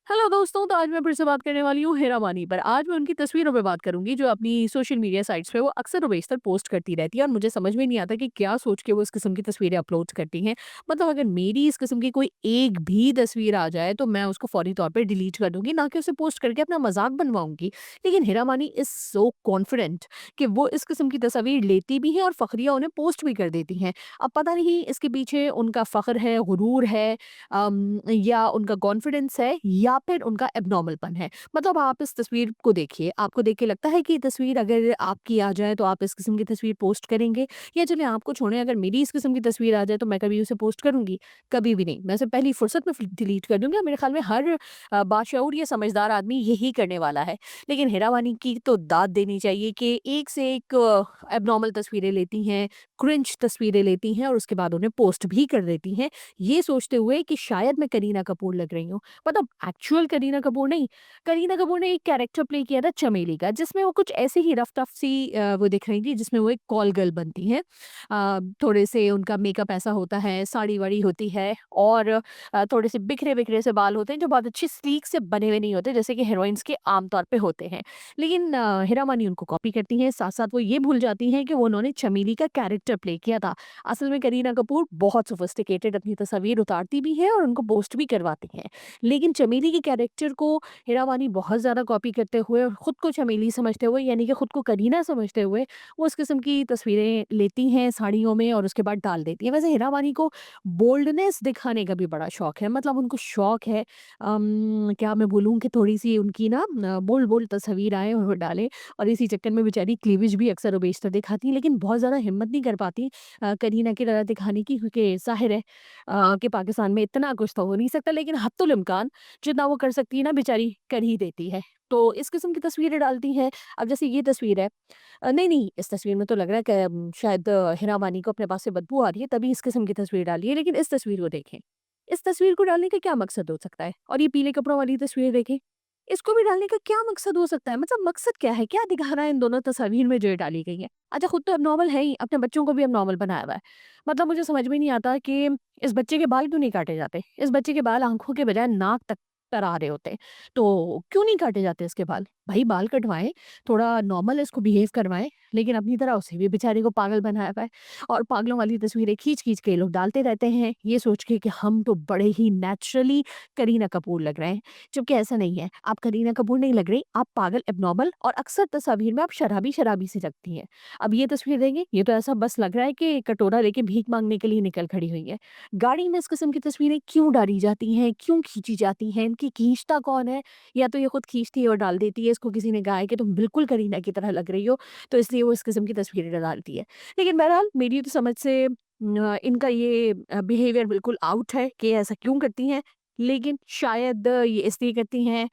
Hello दोस्तों, तो आज मैं फिर से बात करने वाली हूँ हेरा मानी पर। आज मैं उनकी तस्वीरों पे बात करूँगी जो अपनी सोशल मीडिया साइट्स पे वो अक्सर और बेशतर पोस्ट करती रहती है और मुझे समझ में नहीं आता कि क्या सोच के वो इस किस्म की तस्वीरें अपलोड करती हैं। मतलब अगर मेरी इस किस्म की कोई एक भी तस्वीर आ जाए तो मैं उसको फौरी तौर पे डिलीट कर दूँगी, ना कि उसे पोस्ट करके अपना मज़ाक बनवाऊँगी। लेकिन हेरा मानी इज़ सो कॉन्फिडेंट कि वो इस किस्म की तस्वीर लेती भी हैं और फ़ख्रिया उन्हें पोस्ट भी कर देती हैं। अब पता नहीं इसके पीछे उनका फ़ख्र है, गुरूर है, या उनका कॉन्फिडेंस है या फिर उनका एब्नॉर्मलपन है। मतलब आप इस तस्वीर को देखिए, आपको देख के लगता है कि ये तस्वीर अगर आपकी आ जाए तो आप इस किस्म की तस्वीर पोस्ट करेंगे? या चलिए आपको छोड़ें, अगर मेरी इस किस्म की तस्वीर आ जाए तो मैं कभी उसे पोस्ट करूँगी? कभी भी नहीं। मैं उसे पहली फुर्सत में डिलीट कर दूँगी और मेरे ख्याल में हर बाशऊर या समझदार आदमी यही करने वाला है। लेकिन हेरा मानी की तो दाद देनी चाहिए कि एक से एक एब्नॉर्मल तस्वीरें लेती हैं, क्रिंज तस्वीरें लेती हैं और उसके बाद उन्हें पोस्ट भी कर देती हैं। ये सोचते हुए कि शायद मैं करीना कपूर लग रही हूँ। मतलब एक्चुअल करीना कपूर नहीं, करीना कपूर ने एक कैरेक्टर प्ले किया था चमेली का, जिसमें वो कुछ ऐसी ही रफ-टफ सी वो दिख रही थी, जिसमें वो एक कॉल गर्ल बनती हैं। थोड़े से उनका मेकअप ऐसा होता है, साड़ी-वाड़ी होती है और थोड़े से बिखरे-बिखरे से बाल होते हैं, जो बहुत अच्छी स्लीक से बने हुए नहीं होते, जैसे कि हीरोइन्स के आम तौर पे होते हैं। लेकिन हेरा मानी उनको कॉपी करती हैं, साथ-साथ वो ये भूल जाती हैं कि वो उन्होंने चमेली का कैरेक्टर प्ले किया था। असल में करीना कपूर बहुत सोफिस्टिकेटेड अपनी तस्वीर उतारती भी है और उनको पोस्ट भी करवाती हैं। लेकिन चमेली के कैरेक्टर को हीरा मानी बहुत ज़्यादा कॉपी करते हुए और खुद को चमेली समझते हुए, यानी कि खुद को करीना समझते हुए, वो उस किस्म की तस्वीरें लेती हैं साड़ियों में और उसके बाद डाल देती हैं। वैसे हीरा मानी को बोल्डनेस दिखाने का भी बड़ा शौक है। मतलब उनको शौक है, क्या मैं बोलूँ कि थोड़ी-सी उनकी ना बोल्ड-बोल्ड तस्वीर आए और वो डालें, और इसी चक्कर में बेचारी क्लीवेज भी अक्सर और बेशतर दिखाती हैं, लेकिन बहुत ज़्यादा हिम्मत नहीं कर पाती करीना की तरह दिखाने की, क्योंकि ज़ाहिर है कि पाकिस्तान में इतना कुछ तो हो नहीं सकता, लेकिन हत्तुल इम्कान जितना वो कर सकती है ना बेचारी कर ही देती है। तो इस किस्म की तस्वीरें डालती हैं। अब जैसे ये तस्वीर है, नहीं, इस तस्वीर में तो लग रहा है कि शायद हिना मानी को अपने पास से बदबू आ रही है, तभी इस किस्म की तस्वीर डाली है। लेकिन इस तस्वीर को देखें। इस तस्वीर को डालने का क्या मकसद हो सकता है? और ये पीले कपड़ों वाली तस्वीर देखें। इसको भी डालने का क्या मकसद हो सकता है? मतलब मकसद क्या है? क्या दिखाना है इन दोनों तस्वीर में जो ये डाली गई है? अच्छा, खुद तो एब्नॉर्मल है ही, अपने बच्चों को भी एब्नॉर्मल बनाया हुआ है। मतलब मुझे समझ में नहीं आता कि इस बच्चे के बाल क्यों नहीं काटे जाते? इस बच्चे के बाल आँखों के बजाय नाक तक आ रहे होते हैं। तो क्यों नहीं काटे जाते इसके बाल? भई बाल कटवाएँ, थोड़ा नॉर्मल इसको बिहेव करवाएँ, लेकिन अपनी तरह उसे भी बेचारे को पागल बनाया हुआ है। और पागलों वाली तस्वीरें खींच-खींच के ये लोग डालते रहते हैं, ये सोच के कि हम तो बड़े ही नेचुरली करीना कपूर लग रहे हैं। जबकि ऐसा नहीं है, आप करीना कपूर नहीं लग रही, आप पागल, एब्नॉर्मल और अक्सर तस्वीर में आप शराबी-शराबी सी लगती हैं। अब ये तस्वीर देंगे, ये तो ऐसा बस लग रहा है कि कटोरा लेके भीख माँगने के लिए निकल खड़ी हुई है। गाड़ी में इस किस्म की तस्वीरें क्यों डाली जाती हैं, क्यों खींची जाती हैं, इनकी खींचता कौन है? या तो ये खुद खींचती है और डाल देती है, इसको किसी ने कहा है कि तुम बिल्कुल करीना की तरह लग रही हो, तो इसलिए वो इस किस्म की तस्वीरें डालती है। लेकिन बहरहाल मेरी तो समझ से इनका ये बिहेवियर बिल्कुल आउट है कि ऐसा क्यों करती हैं। लेकिन शायद ये इसलिए करती हैं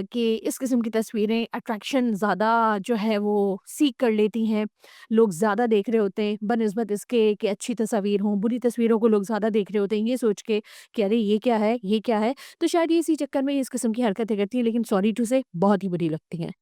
कि इस किस्म की तस्वीरें अट्रैक्शन ज़्यादा जो है वो सीक कर लेती हैं। लोग ज़्यादा देख रहे होते हैं बनिस्बत इसके कि अच्छी तस्वीर हों, बुरी तस्वीरों को लोग ज़्यादा देख रहे होते हैं ये सोच के कि अरे ये क्या है, ये क्या है? तो शायद ये इसी चक्कर में ये इस किस्म की हरकतें करती हैं, लेकिन सॉरी टू से बहुत ही बुरी लगती हैं।